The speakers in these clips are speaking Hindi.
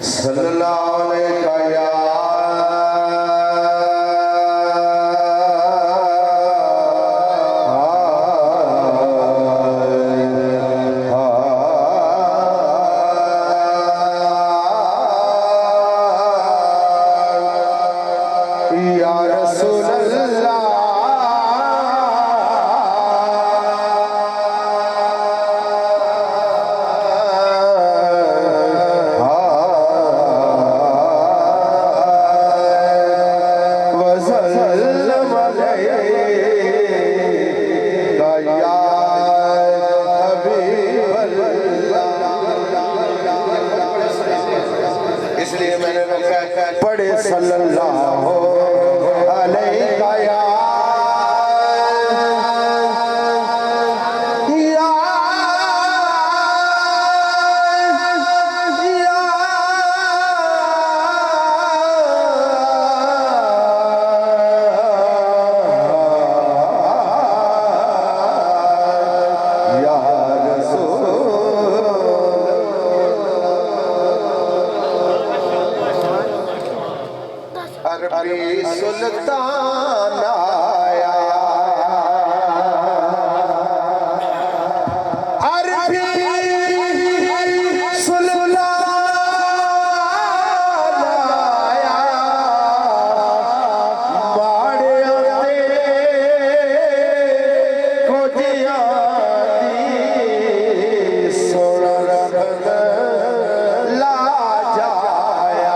सल्लल्लाहु अलैहि या रसूल अल्लाह इसलिए मैंने पढ़े सल्लल्लाहु अलैहि अरबी सुल्तान आया अरबी सुल्तान आया माड़े को दिया दी सोना रखन ला जाया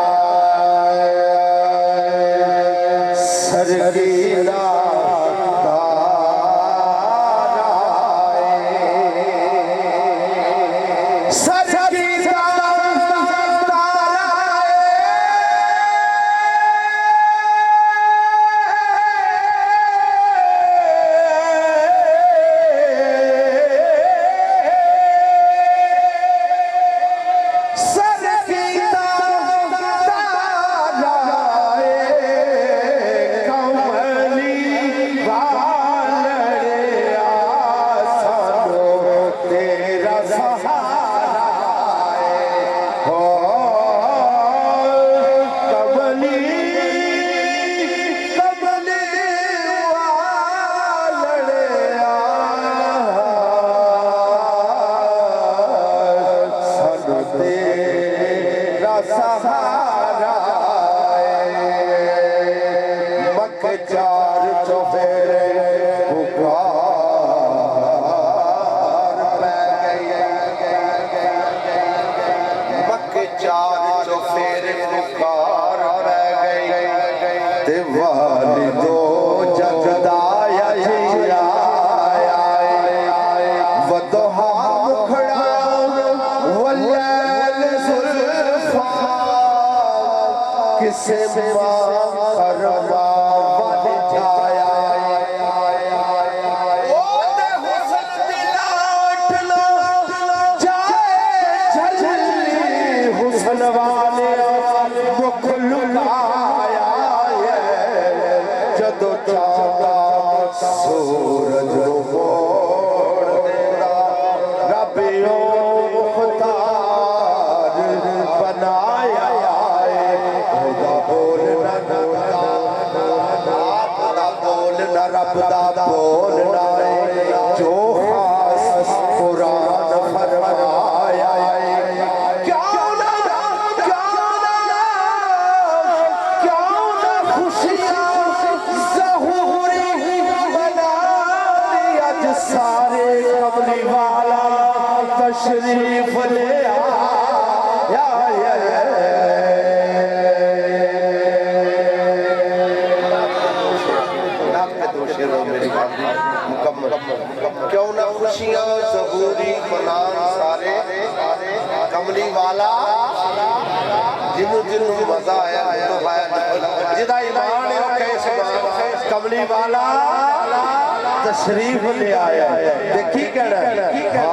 सरगीरा सहारा मक चार चौफेरे मक चार चौफेरे पुकार पै गई ते वालिदो जगदाया वदोहा मुखड़ा वल्लैल जुल्फा किसे करवा बन जाया ओ ते हुस्न दिलाट लो जाए झल्ली हुस्न वाले मुख लुलाया जदों चांदा सूरज मोड़ देना रबियों मुख्तार बनाया बोलना रब दा बोलना जो खास कुरान फरमाया क्यों ना खुशियां ज़हूरी बना दी अज सारे कमली वाला तशरीफ ले आया क्यों ना खुशियां ज़हूरी बनान सारे कमली वाला जिन्हों जिन्हों मजा आया तो आया जिदा ईमान है कैसे कमली वाला तशरीफ ले आया देखी कहना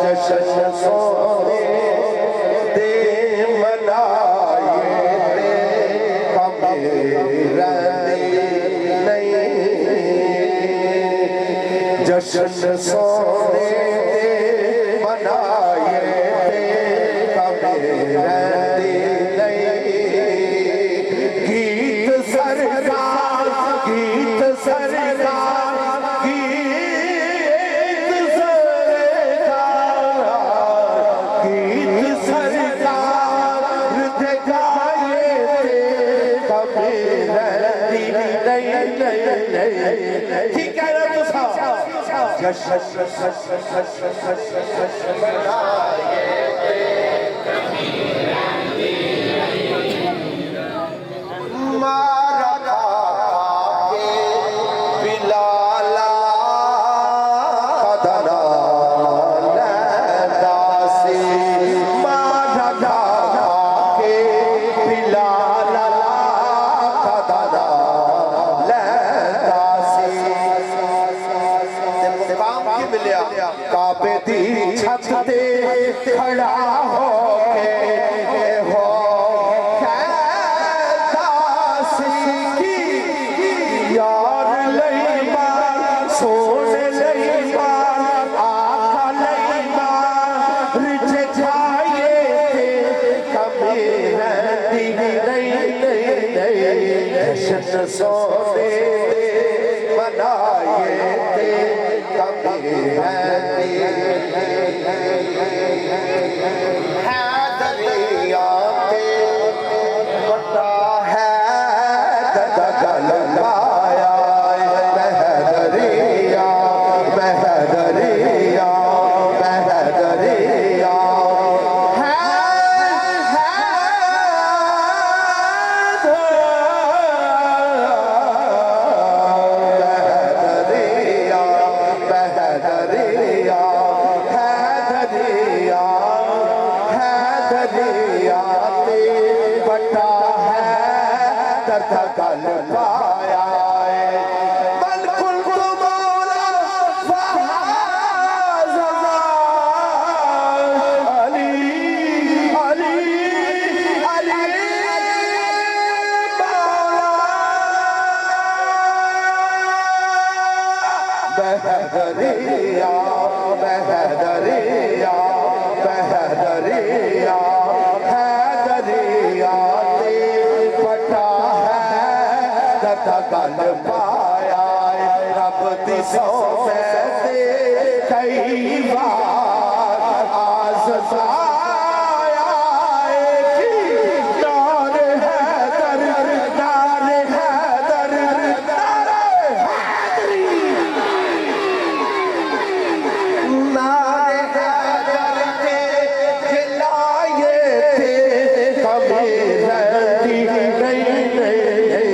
जश्न सोने दे मनाए जश्न सोने दे मनाए कभी रहती नहीं ठीक है ना मारा के बिलाला कदना दासी मारा के बिलाला कदना काबे दी छत ते खड़ा हो के हो दासी की यार लईमान सोने लईमान आका लईमान रिझ जाए थे कभी रहती नहीं जश्न सोने बनाए थे कभी दरिया पे बटा है दगल पाया बहदरिया बहदरिया बहदरिया कल पाया बलकुल तुम्हारा अली अली अली बहदरिया बहदरिया बहदरिया हैदरिया कल पाया रब दिसो में कई बार आज़माया नार हैदर नार हैदर नार हैदर के खिलाए थे कभी रहती नहीं